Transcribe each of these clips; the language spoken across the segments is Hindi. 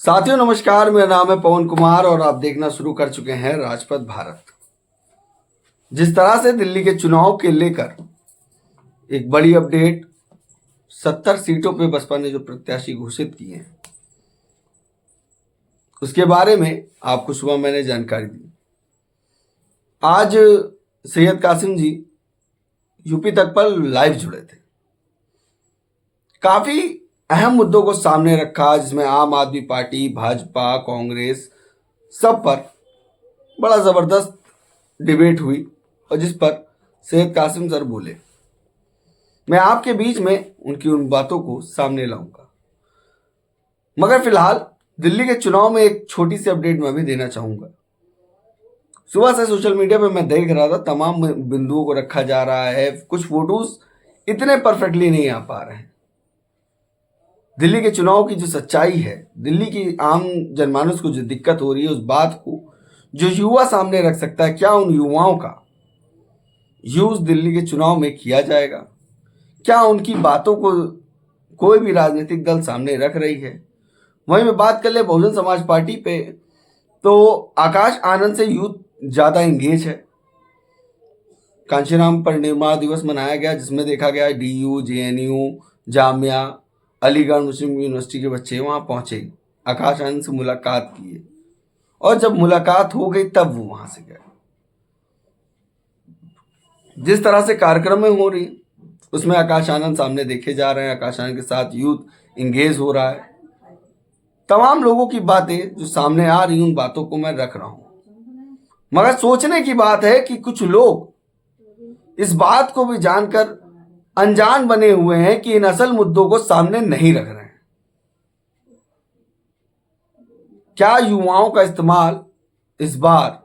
साथियों नमस्कार, मेरा नाम है पवन कुमार और आप देखना शुरू कर चुके हैं राजपथ भारत। जिस तरह से दिल्ली के चुनाव के लेकर एक बड़ी अपडेट, 70 सीटों पे बसपा ने जो प्रत्याशी घोषित किए हैं उसके बारे में आपको सुबह मैंने जानकारी दी। आज सैयद कासिम जी यूपी तक पर लाइव जुड़े थे, काफी अहम मुद्दों को सामने रखा जिसमें आम आदमी पार्टी, भाजपा, कांग्रेस सब पर बड़ा जबरदस्त डिबेट हुई और जिस पर सैयद कासिम सर बोले। मैं आपके बीच में उनकी उन बातों को सामने लाऊंगा, मगर फिलहाल दिल्ली के चुनाव में एक छोटी सी अपडेट मैं भी देना चाहूंगा। सुबह से सोशल मीडिया पे मैं देख रहा था, तमाम बिंदुओं को रखा जा रहा है, कुछ फोटोज इतने परफेक्टली नहीं आ पा रहे हैं। दिल्ली के चुनाव की जो सच्चाई है, दिल्ली की आम जनमानस को जो दिक्कत हो रही है, उस बात को जो युवा सामने रख सकता है, क्या उन युवाओं का यूज दिल्ली के चुनाव में किया जाएगा? क्या उनकी बातों को कोई भी राजनीतिक दल सामने रख रही है? वहीं में बात कर ले बहुजन समाज पार्टी पे, तो आकाश आनंद से यूथ ज्यादा एंगेज है। कांशीराम पर निर्माण दिवस मनाया गया जिसमें देखा गया डीयू, जेएनयू, जामिया, अलीगढ़ मुस्लिम यूनिवर्सिटी के बच्चे वहां पहुंचे, आकाश आनंद से मुलाकात किए और जब मुलाकात हो गई तब वो वहां से गए। जिस तरह से कार्यक्रम में हो रही उसमें आकाश आनंद सामने देखे जा रहे हैं, आकाश आनंद के साथ यूथ इंगेज हो रहा है। तमाम लोगों की बातें जो सामने आ रही उन बातों को मैं रख रहा हूं, मगर सोचने की बात है कि कुछ लोग इस बात को भी जानकर अनजान बने हुए हैं कि इन असल मुद्दों को सामने नहीं रख रहे हैं। क्या युवाओं का इस्तेमाल इस बार,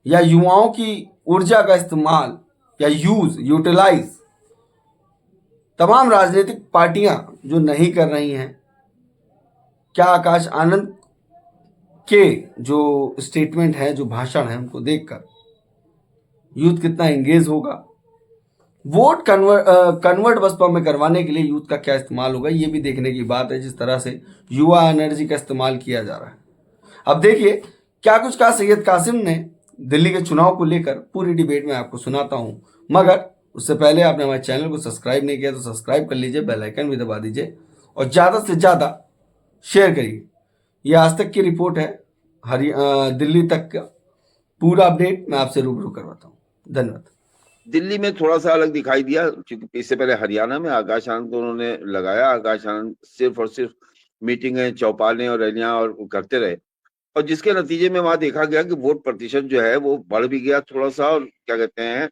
या युवाओं की ऊर्जा का इस्तेमाल या यूटिलाइज तमाम राजनीतिक पार्टियां जो नहीं कर रही हैं? क्या आकाश आनंद के जो स्टेटमेंट है, जो भाषण है, उनको देखकर यूथ कितना एंगेज होगा? वोट कन्वर्ट बसपा में करवाने के लिए यूथ का क्या इस्तेमाल होगा, ये भी देखने की बात है। जिस तरह से युवा एनर्जी का इस्तेमाल किया जा रहा है, अब देखिए क्या कुछ कहा सैयद कासिम ने दिल्ली के चुनाव को लेकर। पूरी डिबेट में आपको सुनाता हूं, मगर उससे पहले आपने हमारे चैनल को सब्सक्राइब नहीं किया तो सब्सक्राइब कर लीजिए, बेल आइकन भी दबा दीजिए और ज़्यादा से ज़्यादा शेयर करिए। ये आज तक की रिपोर्ट है, दिल्ली तक का पूरा अपडेट मैं आपसे रूबरू करवाता हूँ। धन्यवाद। दिल्ली में थोड़ा सा अलग दिखाई दिया, क्योंकि इससे पहले हरियाणा में आकाश आनंद को उन्होंने लगाया। आकाश आनंद सिर्फ और सिर्फ मीटिंगें, चौपालें और रैलियां और करते रहे, और जिसके नतीजे में वहां देखा गया कि वोट प्रतिशत जो है वो बढ़ भी गया थोड़ा सा, और क्या कहते हैं,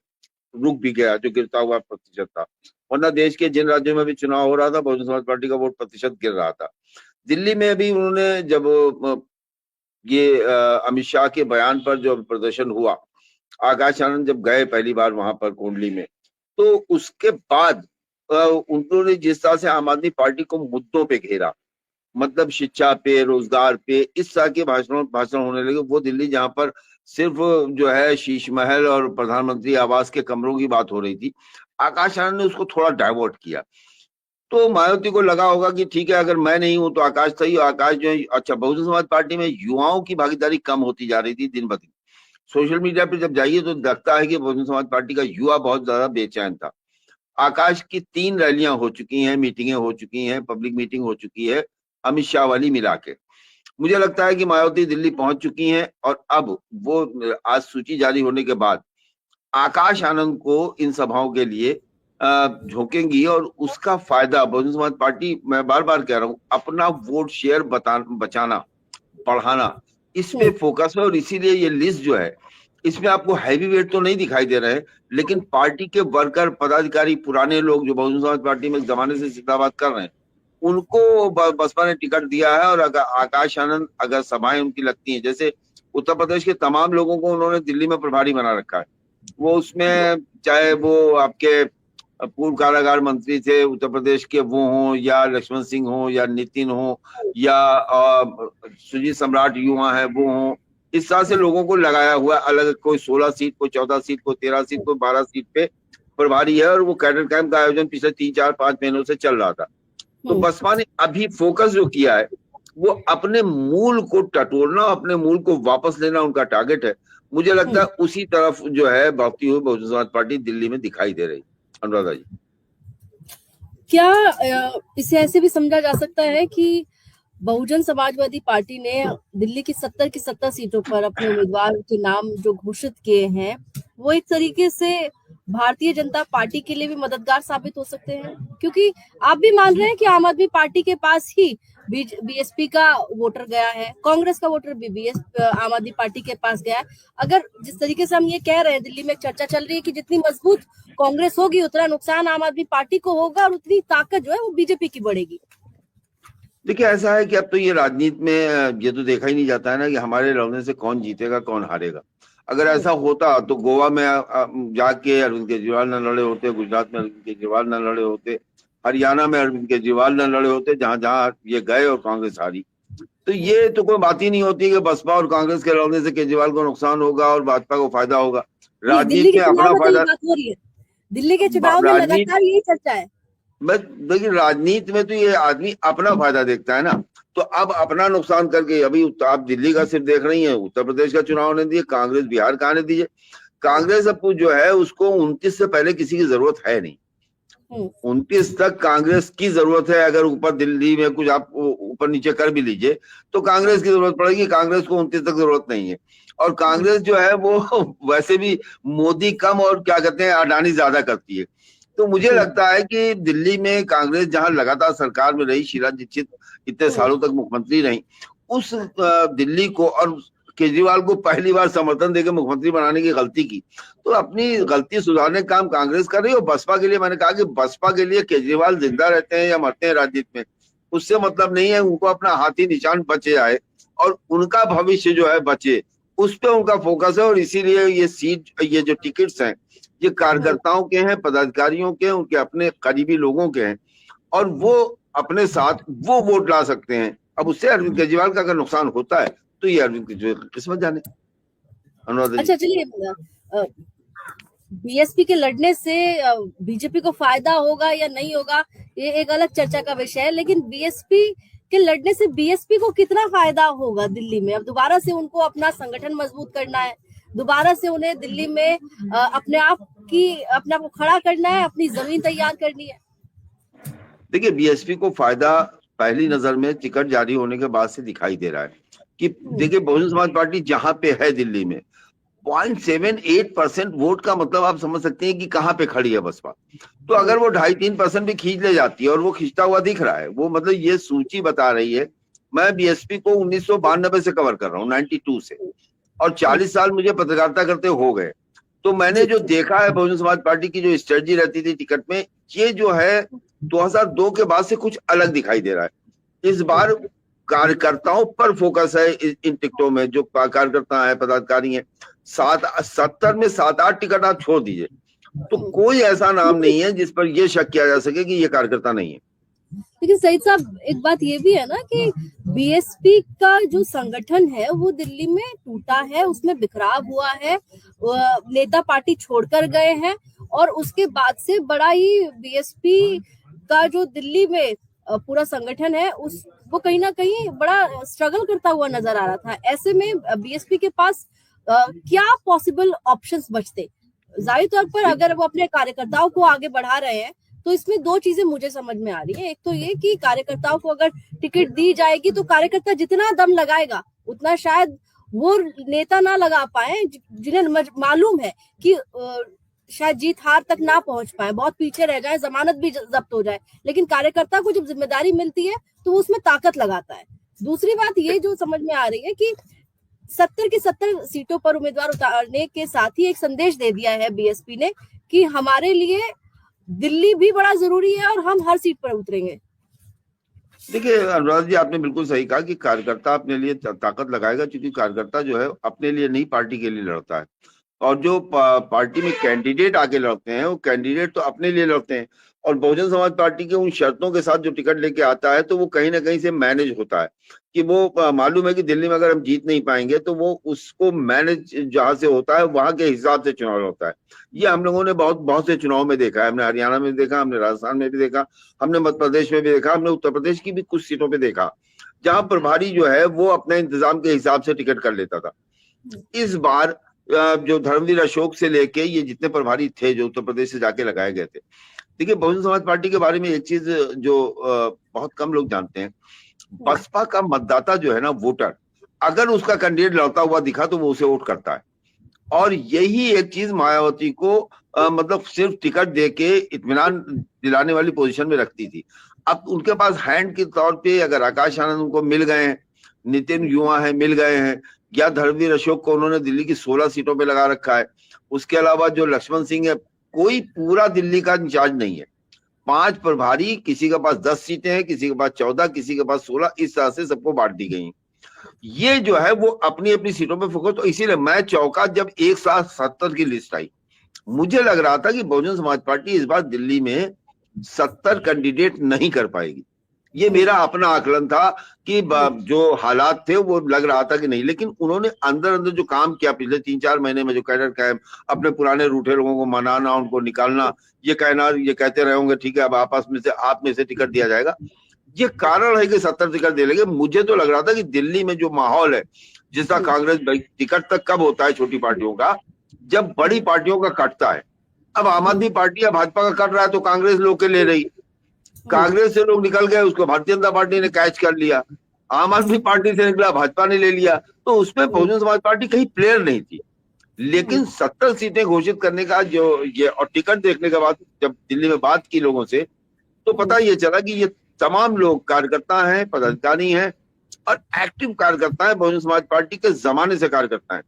रुक भी गया, जो गिरता हुआ प्रतिशत था। वरना देश के जिन राज्यों में भी चुनाव हो रहा था, बहुजन समाज पार्टी का वोट प्रतिशत गिर रहा था। दिल्ली में भी उन्होंने जब ये अमित शाह के बयान पर जो प्रदर्शन हुआ, आकाश आनंद जब गए पहली बार वहां पर कोंडली में, तो उसके बाद उन्होंने जिस तरह से आम आदमी पार्टी को मुद्दों पे घेरा, मतलब शिक्षा पे, रोजगार पे, इस तरह के भाषण होने लगे। वो दिल्ली जहां पर सिर्फ जो है शीश महल और प्रधानमंत्री आवास के कमरों की बात हो रही थी, आकाश आनंद ने उसको थोड़ा डाइवर्ट किया। तो मायावती को लगा होगा कि ठीक है, अगर मैं नहीं हूं तो आकाश सही। आकाश जो है, अच्छा, बहुजन समाज पार्टी में युवाओं की भागीदारी कम होती जा रही थी दिन ब दिन। सोशल मीडिया पे जब जाइए तो लगता है कि बहुजन समाज पार्टी का युवा बहुत ज्यादा बेचैन था। आकाश की 3 रैलियां हो चुकी हैं, मीटिंगें हो चुकी हैं, पब्लिक मीटिंग हो चुकी है, अमित शाह वाली मिला के। मुझे लगता है कि मायावती दिल्ली पहुंच चुकी हैं, और अब वो आज सूची जारी होने के बाद आकाश आनंद को इन सभाओं के लिए झोंकेंगी, और उसका फायदा बहुजन समाज पार्टी, मैं बार बार कह रहा हूँ, अपना वोट शेयर बचाना, बढ़ाना, इस पे फोकस है। और इसीलिए ये लिस्ट जो है, इसमें आपको हैवी वेट तो नहीं दिखाई दे रहे हैं, लेकिन पार्टी के वर्कर, पदाधिकारी, पुराने लोग जो बहुजन समाज पार्टी में जमाने से जिंदाबाद कर रहे हैं, उनको बसपा ने टिकट दिया है। और अगर आकाश आनंद, अगर सभाएं उनकी लगती हैं, जैसे उत्तर प्रदेश के तमाम लोगों को उन्होंने दिल्ली में प्रभारी बना रखा है, वो उसमें चाहे वो आपके पूर्व कारागार मंत्री थे उत्तर प्रदेश के, वो हों, या लक्ष्मण सिंह हो, या नितिन हो, या सुजीत सम्राट युवा है वो हों, इस तरह से लोगों को लगाया हुआ अलग, कोई 16 सीट, कोई 14 सीट, कोई 13 सीट, कोई 12 सीट पे प्रभारी है। और वो कैडर कैंप का आयोजन पिछले 3, 4, 5 महीनों से चल रहा था। तो बसपा ने अभी फोकस जो किया है वो अपने मूल को टटोलना, अपने मूल को वापस लेना उनका टारगेट है। मुझे लगता है उसी तरफ जो है बढ़ती हुई बहुजन समाज पार्टी दिल्ली में दिखाई दे रही। अनुराधा जी, क्या इसे ऐसे भी समझा जा सकता है कि बहुजन समाजवादी पार्टी ने दिल्ली की 70 की 70 सीटों पर अपने उम्मीदवार के नाम जो घोषित किए हैं, वो एक तरीके से भारतीय जनता पार्टी के लिए भी मददगार साबित हो सकते हैं? क्योंकि आप भी मान रहे हैं कि आम आदमी पार्टी के पास ही बीएसपी का वोटर गया है, कांग्रेस का वोटर भी आम आदमी पार्टी के पास गया है। अगर जिस तरीके से हम ये कह रहे हैं, दिल्ली में एक चर्चा चल रही है कि जितनी मजबूत कांग्रेस होगी उतना नुकसान आम आदमी पार्टी को होगा और उतनी ताकत जो है वो बीजेपी की बढ़ेगी। देखिए ऐसा है कि अब तो ये राजनीति में ये तो देखा ही नहीं जाता है ना कि हमारे लड़ने से कौन जीतेगा कौन हारेगा। अगर ऐसा होता तो गोवा में जाके अरविंद केजरीवाल न लड़े होते, गुजरात में अरविंद केजरीवाल न लड़े होते, हरियाणा में अरविंद केजरीवाल न लड़े होते, जहां जहां ये गए और कांग्रेस हारी। तो ये तो कोई बात ही नहीं होती कि बसपा और कांग्रेस के लड़ने से केजरीवाल को नुकसान होगा और भाजपा को फायदा होगा। दिल्ली राजनीति के में अपना चुनाव में तो ये फायदा, बात हो रही है, दिल्ली के चुनाव में राजनीति लगातार यही चर्चा है। बस देखिए राजनीति में तो ये आदमी अपना फायदा देखता है ना। तो अब अपना नुकसान करके अभी आप दिल्ली का सिर्फ देख रही हैं, उत्तर प्रदेश का चुनाव होने दीजिए, कांग्रेस बिहार का आने दीजिए। कांग्रेस अब जो है उसको 29 से पहले किसी की जरूरत है नहीं। 29 तक कांग्रेस की जरूरत है। अगर ऊपर दिल्ली में कुछ आप ऊपर नीचे कर भी लीजिए तो कांग्रेस की जरूरत पड़ेगी। कांग्रेस को 29 तक जरूरत नहीं है। और कांग्रेस जो है वो वैसे भी मोदी कम और क्या कहते हैं अडानी ज्यादा करती है। तो मुझे लगता है कि दिल्ली में कांग्रेस जहां लगातार सरकार में रही, शीला दीक्षित इतने सालों तक मुख्यमंत्री रही, उस दिल्ली को और केजरीवाल को पहली बार समर्थन देकर मुख्यमंत्री बनाने की गलती की। तो अपनी गलती सुधारने का काम कांग्रेस कर रही है। और बसपा के लिए मैंने कहा कि बसपा के लिए केजरीवाल जिंदा रहते हैं या मरते हैं राजनीति में उससे मतलब नहीं है। उनको अपना हाथी निशान बचे आए और उनका भविष्य जो है बचे, उस पर उनका फोकस है। और इसीलिए ये सीट, ये जो टिकट्स हैं, ये कार्यकर्ताओं के हैं, पदाधिकारियों के, उनके अपने करीबी लोगों के हैं और वो अपने साथ वो वोट ला सकते हैं। अब उससे अरविंद केजरीवाल का अगर नुकसान होता है तो ये अरविंद केजरीवाल की किस्मत जाने। अनुराधा जी, अच्छा चलिए, बीएसपी के लड़ने से बीजेपी को फायदा होगा या नहीं होगा ये एक अलग चर्चा का विषय है, लेकिन बीएसपी के लड़ने से बीएसपी को कितना फायदा होगा दिल्ली में? अब दोबारा से उनको अपना संगठन मजबूत करना है, दोबारा से उन्हें दिल्ली में अपने आप को खड़ा करना है, अपनी जमीन तैयार करनी है। देखिए बीएसपी को फायदा पहली नजर में टिकट जारी होने के बाद से दिखाई दे रहा है कि देखिए बहुजन समाज पार्टी जहां पे है दिल्ली में 0.78% वोट का मतलब आप समझ सकते हैं कि कहां पे खड़ी है बसपा। तो अगर वो 2.5-3% भी खींच ले जाती है और वो खींचता हुआ दिख रहा है, वो मतलब ये सूची बता रही है। मैं बीएसपी को 1992 से कवर कर रहा हूँ, 92 से, और 40 साल मुझे पत्रकारिता करते हो गए। तो मैंने जो देखा है बहुजन समाज पार्टी की जो स्ट्रेटजी रहती थी टिकट में, ये जो है 2002 के बाद से कुछ अलग दिखाई दे रहा है। इस बार कार्यकर्ताओं पर फोकस है इन टिकटों में। जो कार्यकर्ता है, पदाधिकारी हैं, 70 में 7-8 टिकट आप छोड़ दीजिए तो कोई ऐसा नाम नहीं है जिस पर यह शक किया जा सके कि ये कार्यकर्ता नहीं है। लेकिन सईद साहब एक बात ये भी है ना कि बीएसपी का जो संगठन है वो दिल्ली में टूटा है, उसमें बिखराव हुआ है, नेता पार्टी छोड़कर गए हैं और उसके बाद से बड़ा ही बीएसपी का जो दिल्ली में पूरा संगठन है उस वो कहीं ना कहीं बड़ा स्ट्रगल करता हुआ नजर आ रहा था। ऐसे में बीएसपी के पास क्या पॉसिबल ऑप्शंस बचते? जाहिर तौर पर अगर वो अपने कार्यकर्ताओं को आगे बढ़ा रहे हैं तो इसमें दो चीजें मुझे समझ में आ रही है। एक तो ये कि कार्यकर्ताओं को अगर टिकट दी जाएगी तो कार्यकर्ता जितना दम लगाएगा उतना शायद वो नेता ना लगा पाए जिन्हें मालूम है कि शायद जीत हार तक ना पहुंच पाए, बहुत पीछे रह जाए, जमानत भी जब्त हो जाए। लेकिन कार्यकर्ता को जब जिम्मेदारी मिलती है तो वो उसमें ताकत लगाता है। दूसरी बात ये जो समझ में आ रही है कि 70 की 70 सीटों पर उम्मीदवार उतारने के साथ ही एक संदेश दे दिया है बीएसपी ने कि हमारे लिए दिल्ली भी बड़ा जरूरी है और हम हर सीट पर उतरेंगे। देखिए अनुराग जी, आपने बिल्कुल सही कहा कि कार्यकर्ता अपने लिए ताकत लगाएगा, क्योंकि कार्यकर्ता जो है अपने लिए नहीं पार्टी के लिए लड़ता है। और जो पार्टी में कैंडिडेट आके लड़ते हैं वो कैंडिडेट तो अपने लिए लड़ते हैं। और बहुजन समाज पार्टी के उन शर्तों के साथ जो टिकट लेके आता है तो वो कहीं ना कहीं से मैनेज होता है कि वो मालूम है कि दिल्ली में अगर हम जीत नहीं पाएंगे तो वो उसको मैनेज जहां से होता है वहां के हिसाब से चुनाव होता है। ये हम लोगों ने बहुत बहुत से चुनाव में देखा है। हमने हरियाणा में देखा, हमने राजस्थान में भी देखा, हमने मध्य प्रदेश में भी देखा, हमने उत्तर प्रदेश की भी कुछ सीटों पे देखा जहां प्रभारी जो है वो अपने इंतजाम के हिसाब से टिकट कर लेता था। इस बार जो धर्मवीर अशोक से लेके ये जितने प्रभारी थे जो उत्तर प्रदेश से जाके लगाए गए थे, देखिए बहुजन समाज पार्टी के बारे में एक चीज जो बहुत कम लोग जानते हैं, बसपा का मतदाता जो है ना, वोटर, अगर उसका कैंडिडेट लड़ता हुआ दिखा तो वो उसे वोट करता है। और यही एक चीज मायावती को मतलब सिर्फ टिकट देके इत्मीनान दिलाने वाली पोजीशन में रखती थी। अब उनके पास हैंड के तौर पे अगर आकाश आनंद उनको मिल गए हैं, नितिन युवा है मिल गए हैं, या धर्मवीर अशोक को उन्होंने दिल्ली की 16 सीटों पे लगा रखा है, उसके अलावा जो लक्ष्मण सिंह है, कोई पूरा दिल्ली का इंचार्ज नहीं है। 5 प्रभारी, किसी के पास 10 सीटें हैं, किसी के पास 14, किसी के पास 16, इस तरह से सबको बांट दी गई। ये जो है वो अपनी अपनी सीटों पे फोकस। तो इसीलिए मैं चौंका जब 170 की लिस्ट आई। मुझे लग रहा था कि बहुजन समाज पार्टी इस बार दिल्ली में 70 कैंडिडेट नहीं कर पाएगी। ये मेरा अपना आकलन था कि जो हालात थे वो लग रहा था कि नहीं, लेकिन उन्होंने अंदर अंदर जो काम किया पिछले 3-4 महीने में, जो कैडर कैंप, अपने पुराने रूठे लोगों को मनाना, उनको निकालना, ये कहना, ये कहते रहे होंगे ठीक है अब आपस में से आप में से टिकट दिया जाएगा, ये कारण है कि 70 टिकट दे लेंगे। मुझे तो लग रहा था कि दिल्ली में जो माहौल है, जिसका कांग्रेस टिकट तक कब होता है छोटी पार्टियों का, जब बड़ी पार्टियों का कटता है। अब आम आदमी पार्टी या भाजपा का कट रहा है तो कांग्रेस लोग के ले रही, कांग्रेस से लोग निकल गए, उसको भारतीय जनता पार्टी ने कैच कर लिया, आम आदमी पार्टी से निकला, भाजपा ने ले लिया, तो उसमें बहुजन समाज पार्टी कहीं प्लेयर नहीं थी। लेकिन 70 सीटें घोषित करने का जो ये और टिकट देखने के बाद जब दिल्ली में बात की लोगों से, तो पता ये चला कि ये तमाम लोग कार्यकर्ता हैं, पदाधिकारी हैं और एक्टिव कार्यकर्ता हैं, बहुजन समाज पार्टी के जमाने से कार्यकर्ता हैं,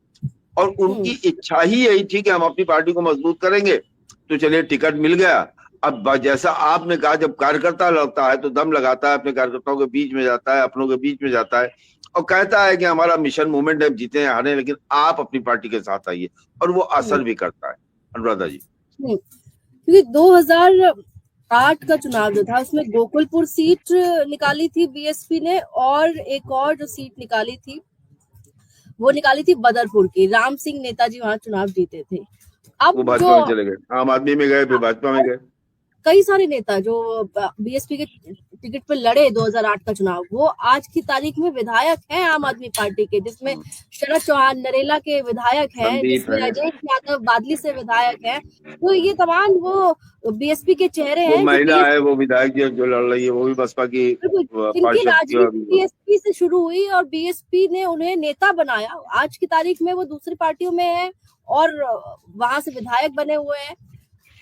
और उनकी इच्छा ही यही थी कि हम अपनी पार्टी को मजबूत करेंगे। तो चलिए टिकट मिल गया। अब जैसा आपने कहा, जब कार्यकर्ता लड़ता है तो दम लगाता है, अपने कार्यकर्ताओं के बीच में जाता है, अपनों के बीच में जाता है और कहता है कि हमारा मिशन मूवमेंट है, जीते हैं हारे, लेकिन आप अपनी पार्टी के साथ आइए, और वो असर भी करता है। अनुराधा जी, क्योंकि 2008 का चुनाव जो था उसमें गोकुलपुर सीट निकाली थी बीएसपी ने, और एक और जो सीट निकाली थी वो निकाली थी बदरपुर की। राम सिंह नेताजी वहां चुनाव जीते थे। अब वो भाजपा में चले गए, आम आदमी में गए, फिर भाजपा में गए। कई सारे नेता जो बीएसपी के टिकट पे लड़े 2008 का चुनाव, वो आज की तारीख में विधायक हैं आम आदमी पार्टी के, जिसमें शरद चौहान नरेला के विधायक हैं, जिसमें राजेश यादव बादली से विधायक हैं। तो ये तमाम वो बीएसपी के चेहरे हैं। महिला है वो विधायक जो लड़ रही है, वो भी बसपा की जिनकी राजनीति बीएसपी से शुरू हुई और बीएसपी ने उन्हें नेता बनाया। आज की तारीख में वो दूसरी पार्टियों में है और वहां से विधायक बने हुए हैं।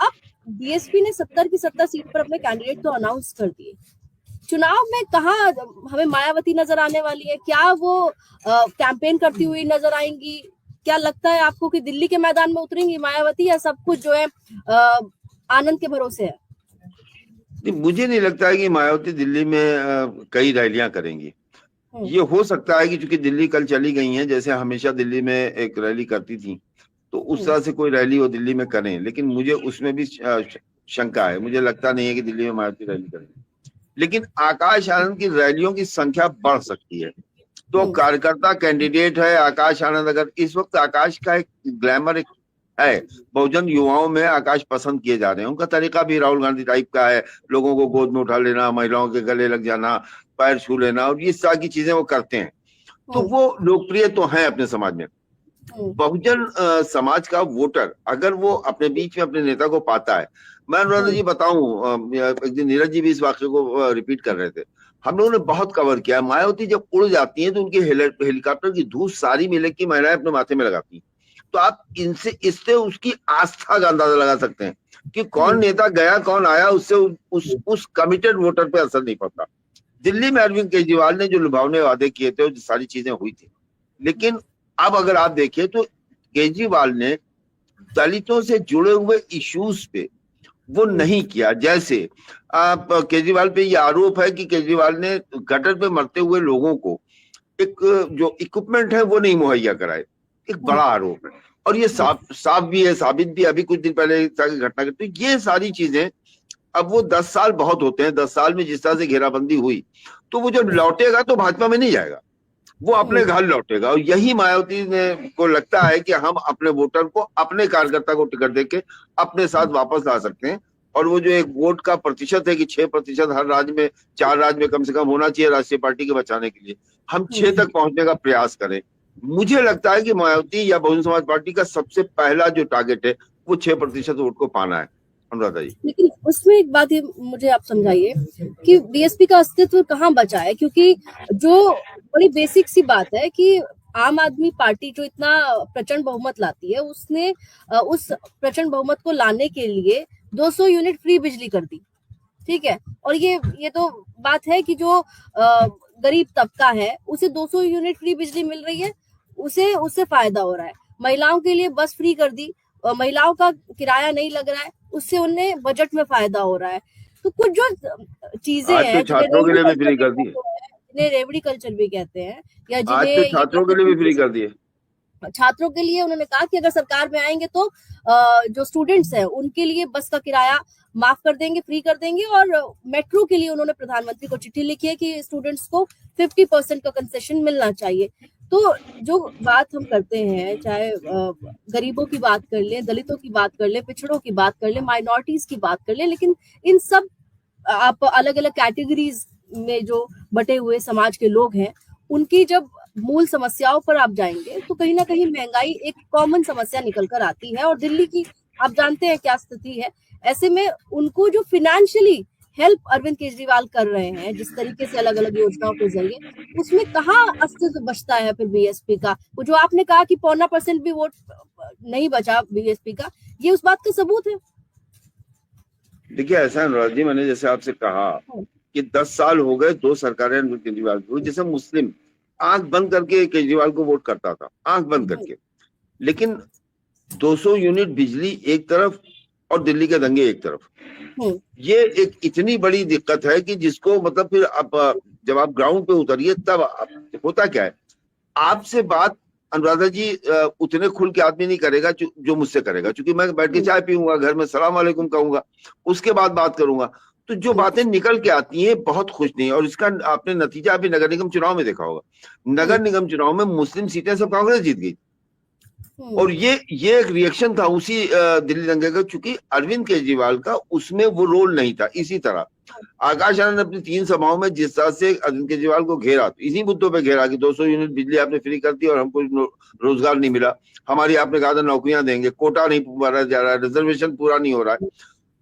अब बीएसपी ने 70 की 70 सीट पर अपने कैंडिडेट तो अनाउंस कर दिए। चुनाव में कहाँ हमें मायावती नजर आने वाली है? क्या वो कैंपेन करती हुई नजर आएंगी? क्या लगता है आपको कि दिल्ली के मैदान में उतरेंगी मायावती, या सब कुछ जो है आनंद के भरोसे है? मुझे नहीं लगता है कि मायावती दिल्ली में कई रैलियां करेंगी। ये हो सकता है कि चूंकि दिल्ली कल चली गई हैं, जैसे हमेशा दिल्ली में एक रैली करती थी, तो उस तरह से कोई रैली वो दिल्ली में करें, लेकिन मुझे उसमें भी शंका है। मुझे लगता नहीं है कि दिल्ली में मायावती रैली करेंगे, लेकिन आकाश आनंद की रैलियों की संख्या बढ़ सकती है। तो कार्यकर्ता कैंडिडेट है आकाश आनंद, अगर इस वक्त आकाश का एक ग्लैमर है, बहुजन युवाओं में आकाश पसंद किए जा रहे हैं। उनका तरीका भी राहुल गांधी टाइप का है, लोगों को गोद में उठा लेना, महिलाओं के गले लग जाना, पैर छू लेना, और इस तरह की चीजें वो करते हैं। तो वो लोकप्रिय तो हैं अपने समाज में। बहुजन समाज का वोटर अगर वो अपने बीच में अपने नेता को पाता है, मैं अनुराधा जी बताऊं, एक दिन नीरज जी भी इस वाक्य को रिपीट कर रहे थे, हम लोगों ने बहुत कवर किया। मायावती जब उड़ जाती हैं तो उनके हेलीकॉप्टर की धूल सारी मिले की महिलाएं अपने माथे में लगाती हैं। तो आप इससे उसकी आस्था का अंदाजा लगा सकते हैं कि कौन नेता गया कौन आया, उससे उस कमिटेड वोटर पे असर नहीं पड़ता। दिल्ली में अरविंद केजरीवाल ने जो लुभावने वादे किए थे, जो सारी चीजें हुई थी, लेकिन अब अगर आप देखिए तो केजरीवाल ने दलितों से जुड़े हुए इश्यूज पे वो नहीं किया। जैसे आप केजरीवाल पे ये आरोप है कि केजरीवाल ने गटर पे मरते हुए लोगों को एक जो इक्विपमेंट है वो नहीं मुहैया कराए, एक बड़ा आरोप है, और ये साफ भी है, साबित भी। अभी कुछ दिन पहले घटना, तो ये सारी चीजें अब वो 10 साल बहुत होते हैं, 10 साल में जिस तरह से घेराबंदी हुई, तो वो जब लौटेगा तो भाजपा में नहीं जाएगा, वो अपने घर लौटेगा। और यही मायावती ने को लगता है कि हम अपने वोटर को, अपने कार्यकर्ता को टिकट देके अपने साथ वापस ला सकते हैं। और वो जो एक वोट का प्रतिशत है कि 6% हर राज्य में, 4 राज्य में कम से कम होना चाहिए राष्ट्रीय पार्टी के बचाने के लिए, हम 6 तक पहुंचने का प्रयास करें। मुझे लगता है कि मायावती या बहुजन समाज पार्टी का सबसे पहला जो टारगेट है वो 6% वोट को पाना है। अनुराधा जी, लेकिन उसमें एक बात ये मुझे आप समझाइए कि बीएसपी का अस्तित्व कहाँ बचा है, क्योंकि जो बड़ी बेसिक सी बात है कि आम आदमी पार्टी जो इतना प्रचंड बहुमत लाती है, उसने उस प्रचंड बहुमत को लाने के लिए 200 यूनिट फ्री बिजली कर दी, ठीक है। और ये तो बात है कि जो गरीब तबका है उसे 200 यूनिट फ्री बिजली मिल रही है, उससे फायदा हो रहा है। महिलाओं के लिए बस फ्री कर दी, महिलाओं का किराया नहीं लग रहा है, उससे उन्हें बजट में फायदा हो रहा है। तो कुछ जो चीजें आज तो हैं छात्रों के लिए भी फ्री कर दिए, जिन्हें रेवड़ी कल्चर भी कहते हैं, या आज जिन्हें तो छात्रों के लिए भी फ्री कर दिए। छात्रों के लिए उन्होंने कहा कि अगर सरकार में आएंगे तो जो स्टूडेंट्स हैं उनके लिए बस का किराया माफ कर देंगे, फ्री कर देंगे। और मेट्रो के लिए उन्होंने प्रधानमंत्री को चिट्ठी लिखी है कि स्टूडेंट्स को 50% का कंसेशन मिलना चाहिए। तो जो बात हम करते हैं, चाहे गरीबों की बात कर ले, दलितों की बात कर ले, पिछड़ों की बात कर ले, माइनॉरिटीज की बात कर ले, लेकिन इन सब आप अलग अलग कैटेगरीज में जो बटे हुए समाज के लोग हैं, उनकी जब मूल समस्याओं पर आप जाएंगे तो कहीं ना कहीं महंगाई एक कॉमन समस्या निकल कर आती है। और दिल्ली की आप जानते हैं क्या स्थिति है। ऐसे में उनको जो फिनेंशियली हेल्प अरविंद केजरीवाल कर रहे हैं, जिस तरीके से अलग अलग योजनाओं के जरिए, उसमें कहाँ अस्तित्व बचता है फिर बीएसपी का? वो जो आपने कहा कि 0.25% भी वोट नहीं बचा बीएसपी का, ये उस बात का सबूत है। देखिए ऐसा है अनुराग जी, मैंने जैसे आपसे कहा कि 10 साल हो गए, 2 सरकारें अरविंद केजरीवाल की हुई, जैसे मुस्लिम आंख बंद करके केजरीवाल को वोट करता था, आंख बंद करके। लेकिन 200 यूनिट बिजली एक तरफ और दिल्ली के दंगे एक तरफ, ये एक इतनी बड़ी दिक्कत है कि जिसको मतलब फिर आप जब आप ग्राउंड पे उतरिए तब होता क्या है। आपसे बात अनुराधा जी उतने खुल के आदमी नहीं करेगा जो मुझसे करेगा, क्योंकि मैं बैठ के चाय पीऊंगा, घर में सलाम वालेकुम कहूंगा, उसके बाद बात करूंगा। तो जो बातें निकल के आती हैं बहुत खुश नहीं। और इसका आपने नतीजा अभी नगर निगम चुनाव में देखा होगा। नगर निगम चुनाव में मुस्लिम सीटें सब कांग्रेस जीत गई। और ये एक रिएक्शन था उसी दिल्ली दंगे का, चूंकि अरविंद केजरीवाल का उसमें वो रोल नहीं था। इसी तरह आकाश आनंद ने अपनी 3 सभाओं में जिस तरह से अरविंद केजरीवाल को घेरा, इसी मुद्दों पे घेरा कि 200 यूनिट बिजली आपने फ्री कर दी और हमको रोजगार नहीं मिला, हमारी आपने कहा था नौकरियां देंगे, कोटा नहीं भरा जा रहा है, रिजर्वेशन पूरा नहीं हो रहा है।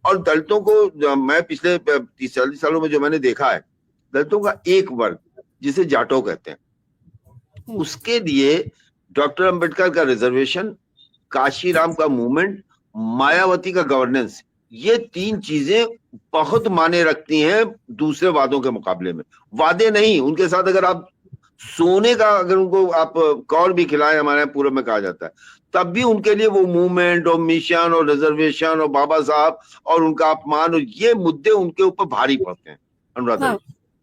और दलितों को मैं पिछले 30-40 सालों में जो मैंने देखा है, दलितों का एक वर्ग जिसे जाटो कहते हैं, उसके लिए डॉक्टर अंबेडकर का रिजर्वेशन, काशीराम का मूवमेंट, मायावती का गवर्नेंस, ये 3 चीजें बहुत माने रखती हैं दूसरे वादों के मुकाबले में। वादे नहीं, उनके साथ अगर आप सोने का अगर उनको आप कौर भी खिलाएं, हमारे यहाँ पूर्व में कहा जाता है, तब भी उनके लिए वो मूवमेंट और मिशन और रिजर्वेशन और बाबा साहब और उनका अपमान और ये मुद्दे उनके ऊपर भारी पड़ते हैं। अनुराधा हाँ,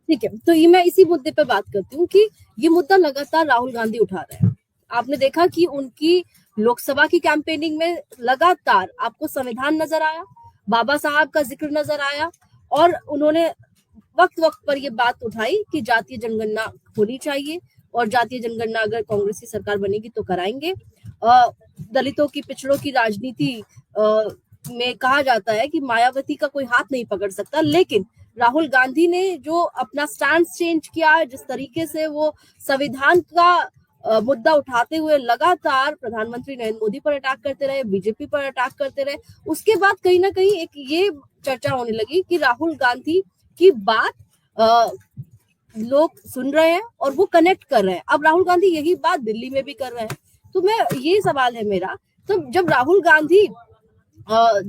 ठीक है, तो ये मैं इसी मुद्दे पे बात करती हूँ कि ये मुद्दा लगातार राहुल गांधी उठा रहे हैं। आपने देखा कि उनकी लोकसभा की कैंपेनिंग में लगातार आपको संविधान नजर आया, बाबा साहब का जिक्र नजर आया, और उन्होंने वक्त वक्त पर ये बात उठाई कि जातीय जनगणना होनी चाहिए और जातीय जनगणना अगर कांग्रेस की सरकार बनेगी तो कराएंगे। दलितों की, पिछड़ों की राजनीति में कहा जाता है कि मायावती का कोई हाथ नहीं पकड़ सकता, लेकिन राहुल गांधी ने जो अपना स्टैंड चेंज किया, जिस तरीके से वो संविधान का मुद्दा उठाते हुए लगातार प्रधानमंत्री नरेंद्र मोदी पर अटैक करते रहे, बीजेपी पर अटैक करते रहे, उसके बाद कहीं ना कहीं एक ये चर्चा होने लगी कि राहुल गांधी की बात लोग सुन रहे हैं और वो कनेक्ट कर रहे हैं। अब राहुल गांधी यही बात दिल्ली में भी कर रहे हैं। तो मैं ये सवाल है मेरा, तो जब राहुल गांधी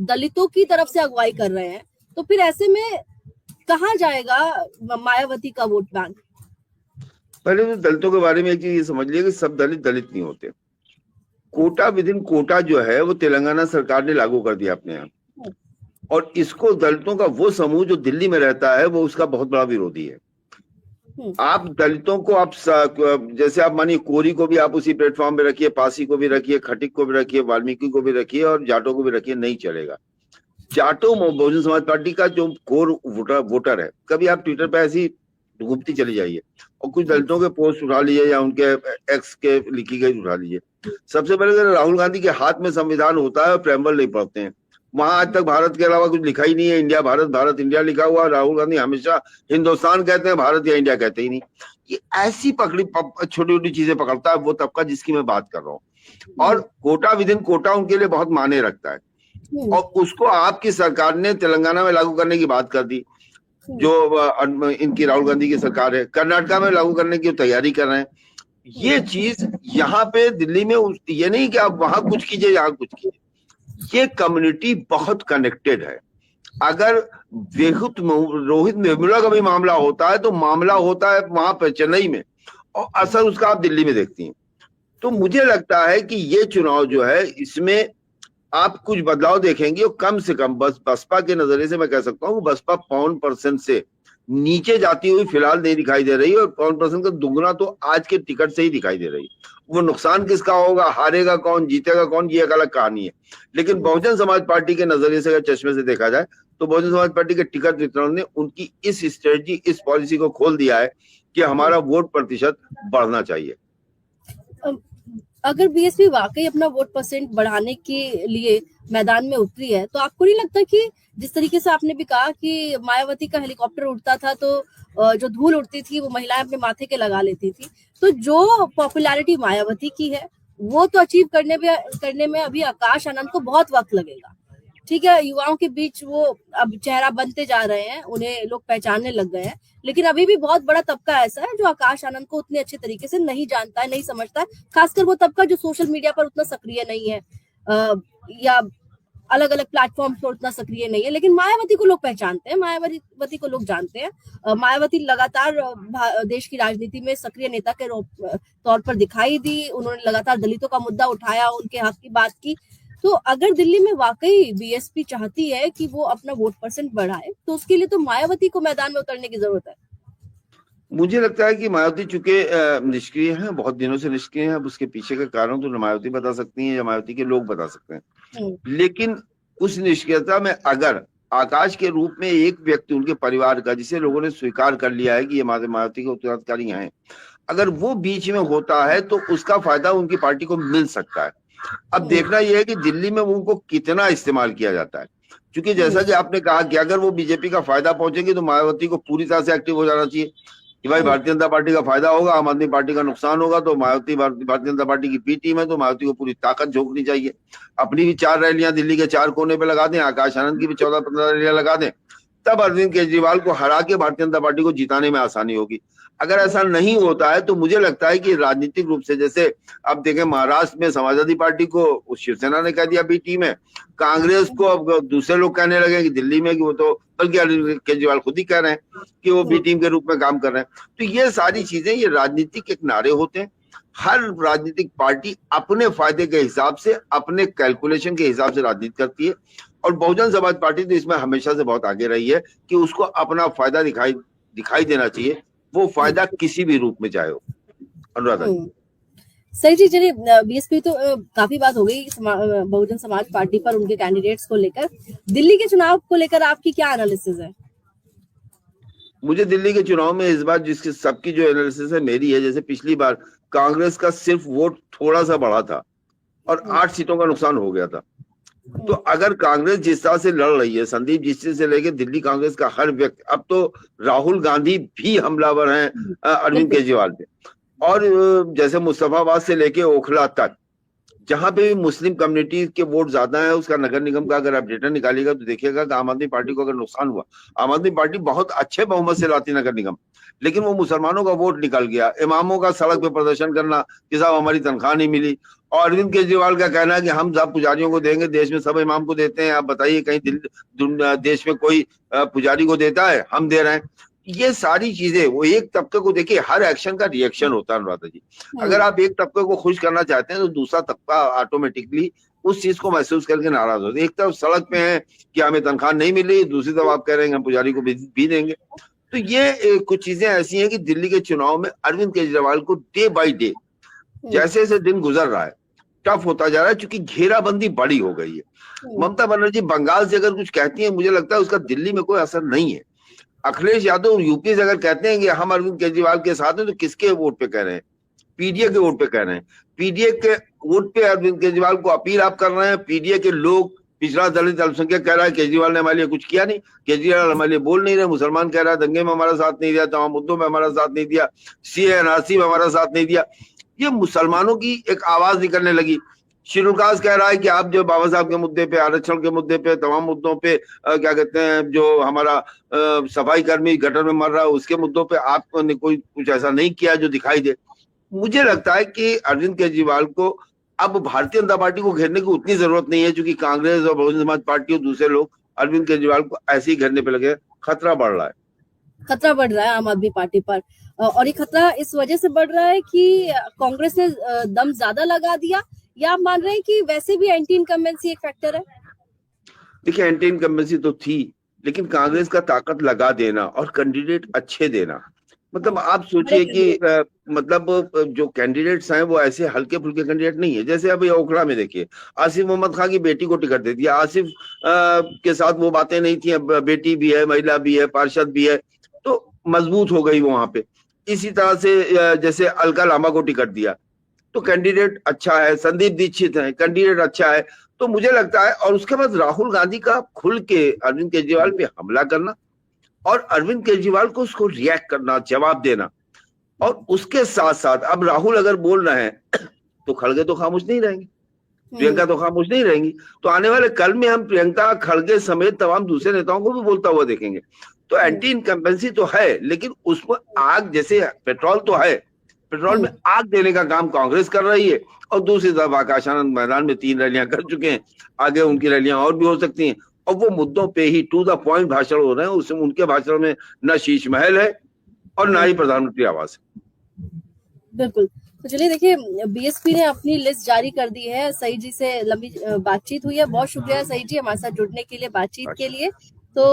दलितों की तरफ से अगुवाई कर रहे हैं, तो फिर ऐसे में कहाँ जाएगा मायावती का वोट बैंक? पहले तो दलितों के बारे में एक चीज ये समझ लिया कि सब दलित दलित नहीं होते। कोटा विद इन कोटा जो है वो तेलंगाना सरकार ने लागू कर दिया अपने यहाँ, और इसको दलितों का वो समूह जो दिल्ली में रहता है वो उसका बहुत बड़ा विरोधी है। आप दलितों को आप जैसे आप मानिए कोरी को भी आप उसी प्लेटफॉर्म पे रखिए, पासी को भी रखिए, खटिक को भी रखिए, वाल्मीकि को भी रखिए और जाटों को भी रखिए, नहीं चलेगा। जाटों बहुजन समाज पार्टी का जो कोर वोटर है, कभी आप ट्विटर पे ऐसी घूमती चली जाइए और कुछ दलितों के पोस्ट उठा लीजिए या उनके एक्स के लिखी गई उठा लीजिए। सबसे पहले अगर राहुल गांधी के हाथ में संविधान होता है और प्रेम्बल नहीं पढ़ते हैं, वहां आज तक भारत के अलावा कुछ लिखा ही नहीं है। इंडिया भारत, भारत इंडिया लिखा हुआ। राहुल गांधी हमेशा हिंदुस्तान कहते हैं, भारत या इंडिया कहते ही नहीं। ये ऐसी पकड़ी छोटी छोटी चीजें पकड़ता है वो तबका जिसकी मैं बात कर रहा हूँ। और कोटा विद इन कोटा उनके लिए बहुत मायने रखता है और उसको आपकी सरकार ने तेलंगाना में लागू करने की बात कर दी, जो इनकी राहुल गांधी की सरकार है। कर्नाटका में लागू करने की तैयारी कर रहे हैं। ये चीज यहाँ पे दिल्ली में ये नहीं कि आप वहां कुछ कीजिए यहाँ कुछ कीजिए, ये कम्युनिटी बहुत कनेक्टेड है। अगर रोहित वेमुला का भी मामला होता है तो मामला होता है वहां पर चेन्नई में और असर उसका आप दिल्ली में देखती हैं। तो मुझे लगता है कि ये चुनाव जो है इसमें आप कुछ बदलाव देखेंगे और कम से कम बस बसपा के नजरिए से मैं कह सकता हूँ बसपा 5% से नीचे जाती हुई फिलहाल नहीं दिखाई दे रही है और 5% का दुगना तो आज के टिकट से ही दिखाई दे रही है। वो नुकसान किसका होगा, हारेगा कौन, जीतेगा कौन, ये एक अलग कहानी है। लेकिन बहुजन समाज पार्टी के नजरिए से अगर चश्मे से देखा जाए तो बहुजन समाज पार्टी के टिकट वितरण ने उनकी इस स्ट्रेटजी, इस पॉलिसी को खोल दिया है कि हमारा वोट प्रतिशत बढ़ना चाहिए। अगर बीएसपी वाकई अपना वोट परसेंट बढ़ाने के लिए मैदान में उतरी है तो आपको नहीं लगता कि जिस तरीके से आपने भी कहा कि मायावती का हेलीकॉप्टर उड़ता था तो जो धूल उड़ती थी वो महिलाएं अपने माथे के लगा लेती थी, तो जो पॉपुलैरिटी मायावती की है वो तो अचीव करने में अभी आकाश आनंद को बहुत वक्त लगेगा। ठीक है, युवाओं के बीच वो अब चेहरा बनते जा रहे हैं, उन्हें लोग पहचानने लग गए हैं, लेकिन अभी भी बहुत बड़ा तबका ऐसा है जो आकाश आनंद को उतने अच्छे तरीके से नहीं जानता है, नहीं समझता है। खासकर वो तबका जो सोशल मीडिया पर उतना सक्रिय नहीं है या अलग अलग प्लेटफॉर्म पर उतना सक्रिय नहीं है। लेकिन मायावती को लोग पहचानते हैं, मायावती को लोग जानते हैं। मायावती लगातार देश की राजनीति में सक्रिय नेता के तौर पर दिखाई दी, उन्होंने लगातार दलितों का मुद्दा उठाया, उनके हक की बात की। तो अगर दिल्ली में वाकई बीएसपी चाहती है कि वो अपना वोट परसेंट बढ़ाए तो उसके लिए तो मायावती को मैदान में उतरने की जरूरत है। मुझे लगता है कि मायावती चूंकि निष्क्रिय हैं, बहुत दिनों से निष्क्रिय हैं। अब उसके पीछे का कारण तो मायावती बता सकती हैं या मायावती के लोग बता सकते हैं। लेकिन उस निष्क्रियता में अगर आकाश के रूप में एक व्यक्ति उनके परिवार का, जिसे लोगों ने स्वीकार कर लिया है कि ये मायावती के उत्तराधिकारी हैं, अगर वो बीच में होता है तो उसका फायदा उनकी पार्टी को मिल सकता है। अब देखना यह है कि दिल्ली में उनको कितना इस्तेमाल किया जाता है, क्योंकि जैसा कि आपने कहा कि अगर वो बीजेपी का फायदा पहुंचेगी तो मायावती को पूरी तरह से एक्टिव हो जाना चाहिए कि भाई भारतीय जनता पार्टी का फायदा होगा, आम आदमी पार्टी का नुकसान होगा। तो मायावती भारतीय जनता पार्टी की बी टीम है तो मायावती को पूरी ताकत झोंकनी चाहिए। अपनी भी 4 रैलियां दिल्ली के 4 कोने पे लगा दें, आकाश आनंद की भी 14-15 रैलियां लगा दें, तब अरविंद केजरीवाल को हरा के भारतीय जनता पार्टी को जिताने में आसानी होगी। अगर ऐसा नहीं होता है तो मुझे लगता है कि राजनीतिक रूप से, जैसे अब देखें महाराष्ट्र में समाजवादी पार्टी को शिवसेना ने कह दिया बी टीम है, कांग्रेस को अब दूसरे लोग कहने लगे कि दिल्ली में कि वो तो, बल्कि अरविंद केजरीवाल खुद ही कह रहे हैं कि वो बी टीम के रूप में काम कर रहे हैं। तो ये सारी चीजें, ये राजनीतिक एक नारे होते हैं। हर राजनीतिक पार्टी अपने फायदे के हिसाब से, अपने कैलकुलेशन के हिसाब से राजनीति करती है और बहुजन समाज पार्टी तो इसमें हमेशा से बहुत आगे रही है कि उसको अपना फायदा दिखाई देना चाहिए, वो फायदा किसी भी रूप में चाहे हो। अनुराधा जी। सही जी, चलिए बीएसपी तो काफी बात हो गई बहुजन समाज पार्टी पर, उनके कैंडिडेट्स को लेकर। दिल्ली के चुनाव को लेकर आपकी क्या एनालिसिस है? मुझे दिल्ली के चुनाव में इस बार जिसकी सबकी जो एनालिसिस है मेरी है, जैसे पिछली बार कांग्रेस का सिर्फ वोट थोड़ा सा बढ़ा था और 8 सीटों का नुकसान हो गया था। तो अगर कांग्रेस जिस तरह से लड़ रही है, संदीप जिस से लेके दिल्ली कांग्रेस का हर व्यक्ति, अब तो राहुल गांधी भी हमलावर हैं अरविंद केजरीवाल पे, और जैसे मुस्तफाबाद से लेके ओखला तक जहां पे भी मुस्लिम कम्युनिटी के वोट ज्यादा है, उसका नगर निगम का अगर आप डेटा निकालिएगा तो देखिएगा कि आम आदमी पार्टी को अगर नुकसान हुआ, आम आदमी पार्टी बहुत अच्छे बहुमत से लाती नगर निगम, लेकिन वो मुसलमानों का वोट निकल गया। इमामों का सड़क पे प्रदर्शन करना कि साहब हमारी तनख्वाह नहीं मिली, और अरविंद केजरीवाल का कहना है कि हम सब पुजारियों को देंगे, देश में सब इमाम को देते हैं, आप बताइए कहीं देश में कोई पुजारी को देता है? हम दे रहे हैं। ये सारी चीजें, वो एक तबके को देखिए, हर एक्शन का रिएक्शन होता है अनुराधा जी। अगर आप एक तबके को खुश करना चाहते हैं तो दूसरा तबका ऑटोमेटिकली उस चीज को महसूस करके नाराज होते हैं। एक तरफ सड़क पे है कि हमें तनख्वाह नहीं मिली, दूसरी तरफ आप कह रहे हैं हम पुजारी को भी देंगे। तो ये कुछ चीजें ऐसी हैं कि दिल्ली के चुनाव में अरविंद केजरीवाल को डे बाई डे, जैसे जैसे दिन गुजर रहा है, टफ होता जा रहा है, क्योंकि घेराबंदी बड़ी हो गई है। ममता बनर्जी बंगाल से अगर कुछ कहती है, मुझे लगता है उसका दिल्ली में कोई असर नहीं है। अखिलेश यादव यूपी से अगर कहते हैं कि हम अरविंद केजरीवाल के साथ हैं, तो किसके वोट पे कह रहे हैं? पीडीए के वोट पे कह रहे हैं। पीडीए के वोट पे अरविंद केजरीवाल को अपील आप कर रहे हैं। पीडीए के लोग, पिछड़ा दलित अल्पसंख्यक कह रहा है केजरीवाल ने हमारे लिए कुछ किया नहीं, केजरीवाल हमारे लिए बोल नहीं रहे। मुसलमान कह रहा है दंगे में हमारा साथ नहीं दिया, तमाम मुद्दों में हमारा साथ नहीं दिया, सीए एनआरसी में हमारा साथ नहीं दिया। ये मुसलमानों की एक आवाज निकलने लगी। शिरुकास कह रहा है कि आप जो बाबा साहब के मुद्दे पे, आरक्षण के मुद्दे पे, तमाम मुद्दों पे क्या कहते हैं, जो हमारा सफाई कर्मी गटर में मर रहा है, उसके मुद्दों पे आपने कोई कुछ ऐसा नहीं किया जो दिखाई दे। मुझे लगता है कि अरविंद केजरीवाल को अब भारतीय जनता पार्टी को घेरने की उतनी जरूरत नहीं है, क्योंकि कांग्रेस और बहुजन समाज पार्टी और दूसरे लोग अरविंद केजरीवाल को ऐसे ही घेरने पे लगे। खतरा बढ़ रहा है, खतरा बढ़ रहा है आम आदमी पार्टी पर। और ये खतरा इस वजह से बढ़ रहा है कि कांग्रेस ने दम ज्यादा लगा दिया, या आप मान रहे हैं कि वैसे भी एंटी इनकम्बेंसी एक फैक्टर है? देखिए एंटी इनकम्बेंसी तो थी, लेकिन कांग्रेस का ताकत लगा देना और कैंडिडेट अच्छे देना, मतलब आप सोचिए कि मतलब जो कैंडिडेट्स हैं वो ऐसे हल्के फुल्के कैंडिडेट नहीं है। जैसे अभी ओखला में देखिए, आसिफ मोहम्मद खान की बेटी को टिकट दे दिया। आसिफ के साथ वो बातें नहीं थी, अब बेटी भी है, महिला भी है, पार्षद भी है, तो मजबूत हो गई वो वहां पे। इसी तरह से जैसे अलका लांबा को टिकट दिया, तो कैंडिडेट अच्छा है। संदीप दीक्षित है, कैंडिडेट अच्छा है। तो मुझे लगता है, और उसके बाद राहुल गांधी का खुल के अरविंद केजरीवाल पे हमला करना और अरविंद केजरीवाल को उसको रिएक्ट करना, जवाब देना, और उसके साथ साथ अब राहुल अगर बोल रहे हैं तो खड़गे तो खामोश नहीं रहेंगे, प्रियंका तो खामोश नहीं रहेंगी। तो आने वाले कल में हम प्रियंका, खड़गे समेत तमाम दूसरे नेताओं को भी बोलता हुआ देखेंगे। तो एंटी इनकम्बेंसी तो है, लेकिन उसमें आग, जैसे पेट्रोल तो है, पेट्रोल में आग देने का काम कांग्रेस कर रही है। और दूसरी तरफ आकाश आनंद मैदान में 3 रैलियां कर चुके हैं, आगे उनकी रैलियां और भी हो सकती हैं, और वो मुद्दों पे ही टू द पॉइंट भाषण हो रहे हैं। उसमें उनके भाषण में न शीश महल है और ना ही प्रधानमंत्री आवास है। बिल्कुल। तो चलिए देखिए, बीएसपी ने अपनी लिस्ट जारी कर दी है। सही जी से लंबी बातचीत हुई है। बहुत शुक्रिया सही जी हमारे साथ जुड़ने के लिए, बातचीत के लिए। तो